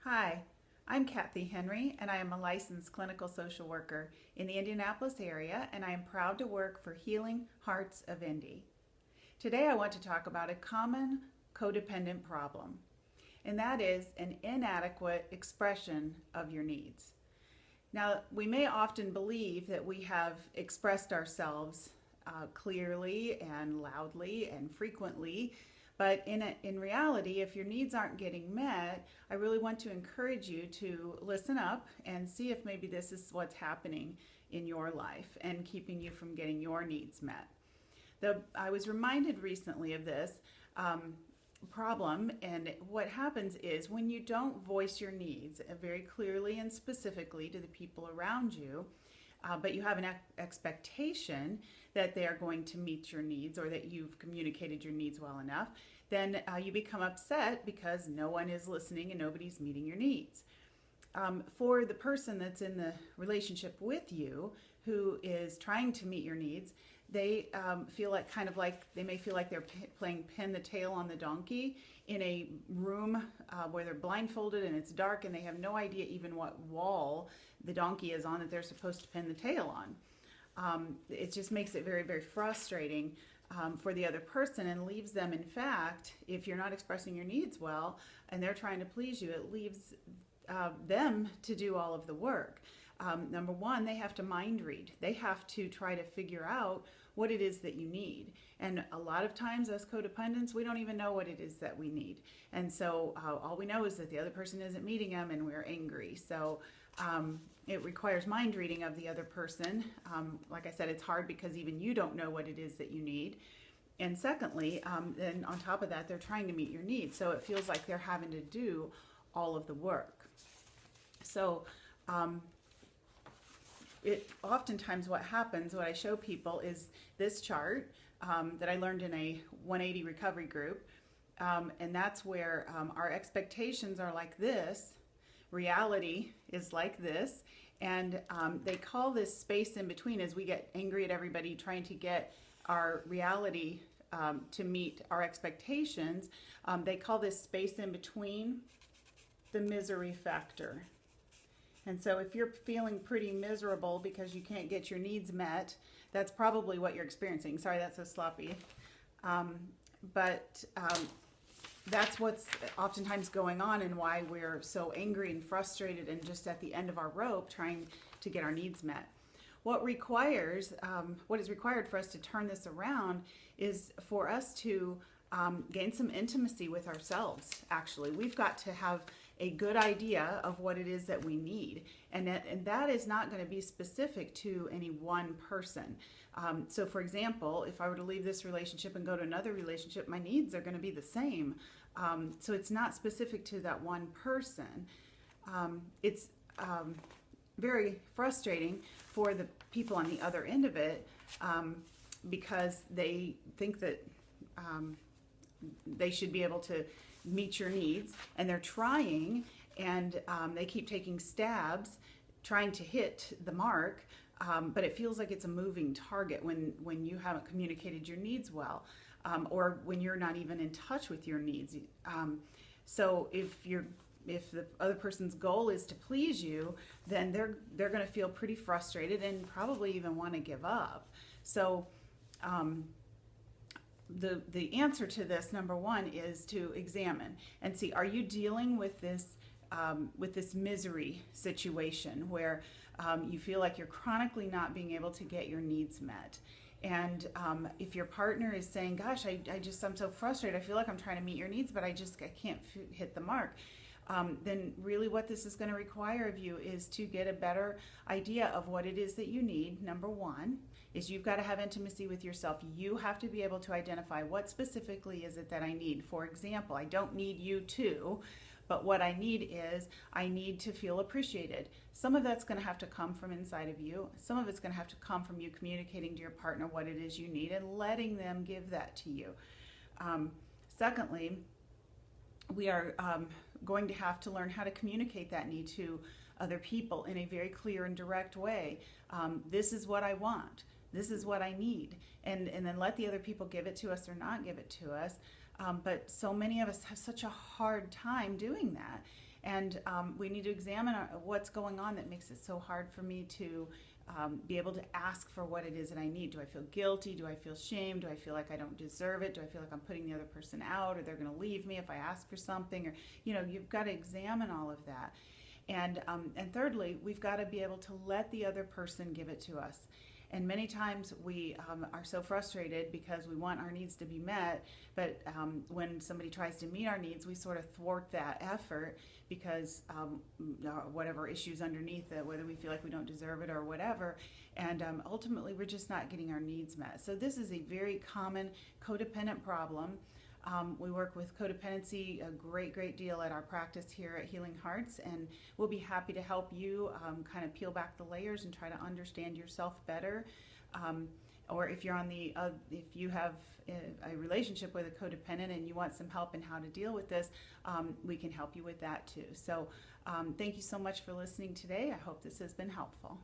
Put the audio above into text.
Hi, I'm Kathy Henry, and I am a licensed clinical social worker in the Indianapolis area, and I am proud to work for Healing Hearts of Indy. Today, I want to talk about a common codependent problem, and that is an inadequate expression of your needs. Now, we may often believe that we have expressed ourselves clearly and loudly and frequently, but in reality, if your needs aren't getting met, I really want to encourage you to listen up and see if maybe this is what's happening in your life and keeping you from getting your needs met. I was reminded recently of this problem, and what happens is when you don't voice your needs very clearly and specifically to the people around you, but you have an expectation that they are going to meet your needs or that you've communicated your needs well enough, then you become upset because no one is listening and nobody's meeting your needs. For the person that's in the relationship with you who is trying to meet your needs, they feel like they may feel like they're playing pin the tail on the donkey in a room where they're blindfolded and it's dark and they have no idea even what wall the donkey is on that they're supposed to pin the tail on. It just makes it very, very frustrating for the other person and leaves them, in fact, if you're not expressing your needs well and they're trying to please you, it leaves them to do all of the work. Number one, they have to mind read. They have to try to figure out what it is that you need. And a lot of times, as codependents, we don't even know what it is that we need. And so all we know is that the other person isn't meeting them and we're angry. So it requires mind reading of the other person. Like I said, it's hard because even you don't know what it is that you need. And secondly, then on top of that, they're trying to meet your needs. So it feels like they're having to do all of the work. So oftentimes what happens, what I show people is this chart that I learned in a 180 recovery group. And that's where our expectations are like this. Reality is like this. And they call this space in between, as we get angry at everybody trying to get our reality to meet our expectations. They call this space in between the misery factor. And so if you're feeling pretty miserable because you can't get your needs met, that's probably what you're experiencing. Sorry, that's so sloppy. But that's what's oftentimes going on and why we're so angry and frustrated and just at the end of our rope trying to get our needs met. What is required for us to turn this around is for us to gain some intimacy with ourselves, actually. We've got to have a good idea of what it is that we need. And that is not going to be specific to any one person. So for example, if I were to leave this relationship and go to another relationship, my needs are going to be the same. So it's not specific to that one person. It's very frustrating for the people on the other end of it because they think that they should be able to meet your needs, and they're trying, and they keep taking stabs trying to hit the mark, but it feels like it's a moving target when you haven't communicated your needs well, or when you're not even in touch with your needs. So if the other person's goal is to please you, then they're going to feel pretty frustrated and probably even want to give up. So the answer to this, number one, is to examine and see, are you dealing with this misery situation where you feel like you're chronically not being able to get your needs met? And if your partner is saying, gosh, I'm so frustrated, I feel like I'm trying to meet your needs, but I can't hit the mark, then really what this is going to require of you is to get a better idea of what it is that you need. Number one is you've got to have intimacy with yourself. You have to be able to identify what specifically is it that I need. For example, I don't need you to, but what I need is I need to feel appreciated. Some of that's going to have to come from inside of you. Some of it's going to have to come from you communicating to your partner what it is you need and letting them give that to you. Secondly, we are going to have to learn how to communicate that need to other people in a very clear and direct way. This is what I want. This is what I need. And then let the other people give it to us or not give it to us. But so many of us have such a hard time doing that. And we need to examine what's going on that makes it so hard for me to be able to ask for what it is that I need. Do I feel guilty? Do I feel shame? Do I feel like I don't deserve it? Do I feel like I'm putting the other person out, or they're going to leave me if I ask for something? Or, you've got to examine all of that. And thirdly, we've got to be able to let the other person give it to us. And many times we are so frustrated because we want our needs to be met, but when somebody tries to meet our needs, we sort of thwart that effort because whatever issues underneath it, whether we feel like we don't deserve it or whatever, and ultimately we're just not getting our needs met. So this is a very common codependent problem. We work with codependency a great deal at our practice here at Healing Hearts, and we'll be happy to help you kind of peel back the layers and try to understand yourself better. Or if you're if you have a relationship with a codependent and you want some help in how to deal with this, we can help you with that too. So thank you so much for listening today. I hope this has been helpful.